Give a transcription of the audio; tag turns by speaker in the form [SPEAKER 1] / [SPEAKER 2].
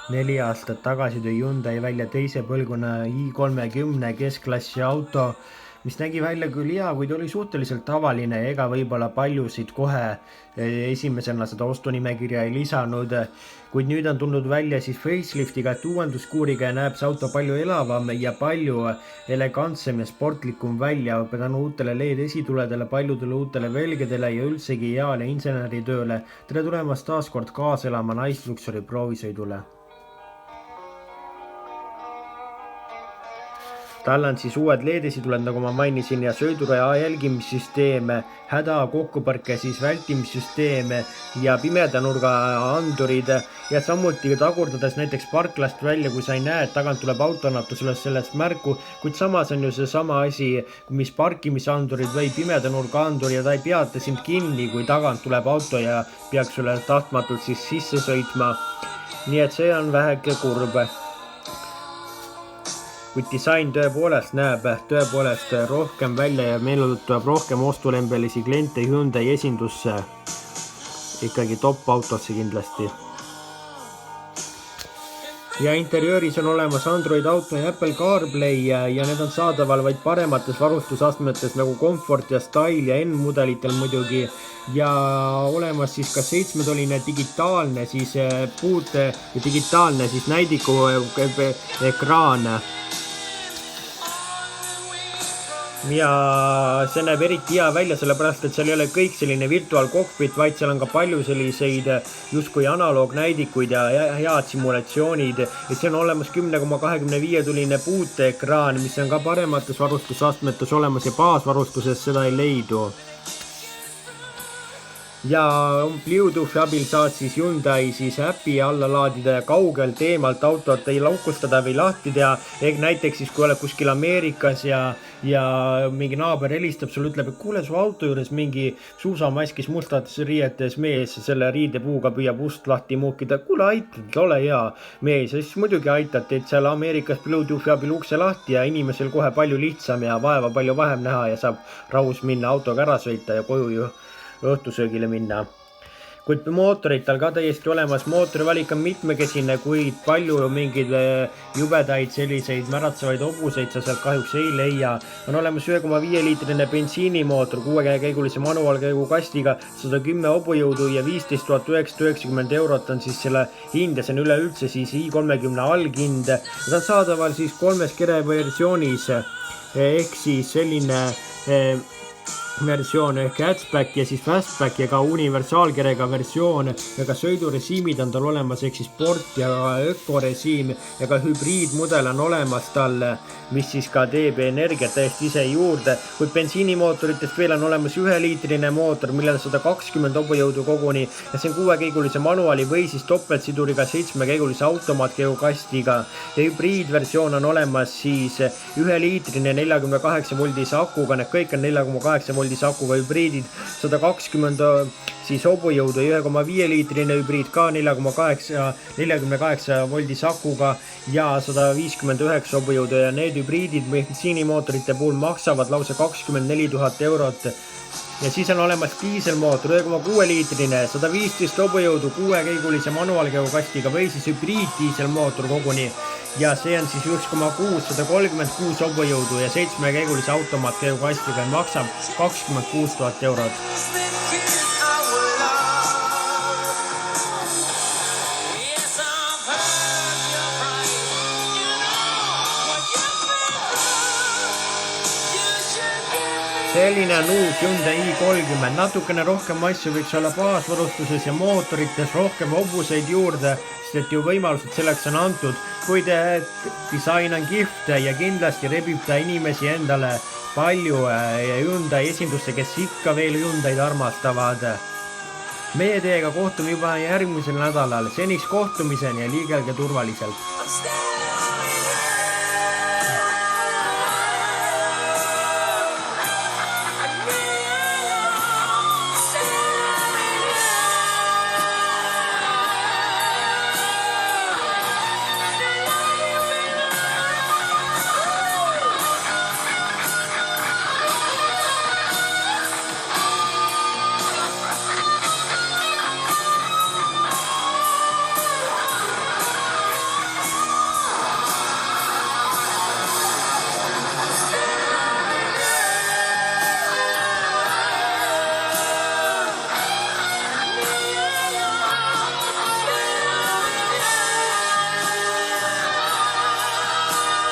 [SPEAKER 1] 4 aastat tagasi tõi Hyundai välja teise põlvkonna i30 keskklassi auto, mis nägi välja küll hea, kuid oli suhteliselt tavaline ja ega võib-olla paljusid kohe esimesena seda ostunimekirja ei lisanud. Kuid nüüd on tulnud välja siis faceliftiga, et uuenduskuuriga ja näeb see auto palju elavam ja palju elegantsem ja sportlikum välja tänu uutele LED esituledele, paljudele uutele velgedele ja üldsegi heale inseneritööle. Tere tulemast taas kord kaasa elama naisluksuri proovisõidule. Tal on siis uued LED-esituled, nagu ma mainisin, ja sõiduraja jälgimissüsteeme, häda kokkupõrke siis vältimissüsteeme ja pimeda nurga andurid ja samuti tagurdades näiteks parklast välja, kui sa ei näe, et tagant tuleb auto, annab ta sulle sellest märku, kuid samas on ju see sama asi, mis parkimisandurid või pimeda nurga andur ja ta ei peata sind kinni, kui tagant tuleb auto ja peaks sulle tahtmatult siis sisse sõitma. Nii et see on väheke kurb. Kuid disain tõepoolest näeb rohkem välja ja meenutab rohkem ostulembelisi kliente Hyundai esindusse. Ikkagi top autosse kindlasti. Ja interiööris on olemas Android Auto ja Apple CarPlay ja need on saadaval vaid paremates varustusastmetes nagu Comfort ja Style ja N-mudelitel muidugi. Ja olemas siis ka 7-toline digitaalne siis digitaalne siis näidiku ekraan. Ja see näeb eriti hea välja, sellepärast et seal ei ole kõik selline virtual cockpit, vaid seal on ka palju selliseid justkui analoognäidikuid ja head simulatsioonid. Et see on olemas 10,25 tuline puuteekraan, mis on ka paremates varustusastmetes olemas ja baasvarustuses seda ei leidu. Ja Bluetoothi abil saad siis Hyundai siis äpi alla laadida ja kaugelt eemalt autot ei laukustada või lahti teha. Näiteks siis kui oled kuskil Ameerikas ja mingi naaber helistab sulle, ütleb, et kuule, su auto juures mingi suusamaskis mustates riietes mees selle riidepuuga püüab ust lahti muukida. Kuule, aitad, ole hea mees. Ja siis muidugi aitad, et seal Ameerikas Bluetoothi abil ukse lahti ja inimesel kohe palju lihtsam ja vaeva palju vähem näha ja saab rahus minna autoga ära sõita ja koju õhtusöögile minna. Kuid mootorid tal ka täiesti olemas, mootorivalik on mitmekesine, kuid palju mingeid jubedaid selliseid märatsevaid hobuseid sa sealt kahjuks ei leia. On olemas 1,5 liitrine bensiinimootor 6-käigulise manuaalkäigu kastiga, 110 hobujõudu ja 15 990 eurot on siis selle hind ja see on üleüldse siis i30 alghind. Ta on saadaval siis 3 kereversioonis ehk siis selline versioon ehk hatchback ja siis fastback ja ka universaalkerega versioon ja ka sõidurežiimid on tal olemas ehk siis sport ja ökorežiim ja ka hübriidmudel on olemas tal, mis siis ka teeb energiat täiesti ise juurde, kuid bensiinimootoritest veel on olemas 1-liitrine mootor, millel 120 hobujõudu koguni ja see on 6-käigulise manuaali või siis topeltsiduriga 7-käigulise automaatkäigukastiga ja hübriidversioon on olemas siis 1-liitrine 48 voldise akuga, need kõik on 4,8 voldise akuga hübriidid, 120 siis hobujõudu ja 1,5 liitrine hübriid ka 48 voldise akuga ja 159 hobujõudu ja need hübriidid bensiinimootorite puhul maksavad lausa 24 000 eurot. Ja siis on olemas diiselmootor 1,6 liitrine, 115 hobujõudu 6-käigulise manuaalkäigukastiga või siis hübriiddiiselmootor koguni ja see on siis 1,6, 136 hobujõudu ja 7-käigulise automaatkäigukastiga maksab 26 000 eurot. Selline on uus Hyundai i30, natukene rohkem asju võiks olla baasvarustuses ja mootorites rohkem hobuseid juurde, sest et ju võimalused selleks on antud, kuid disain on kihvt ja kindlasti rebib ta inimesi endale palju Hyundai esindusse, kes ikka veel Hyundai'd armastavad. Meie teiega kohtume juba järgmisel nädalal, seniks kohtumiseni ja liigelge turvaliselt.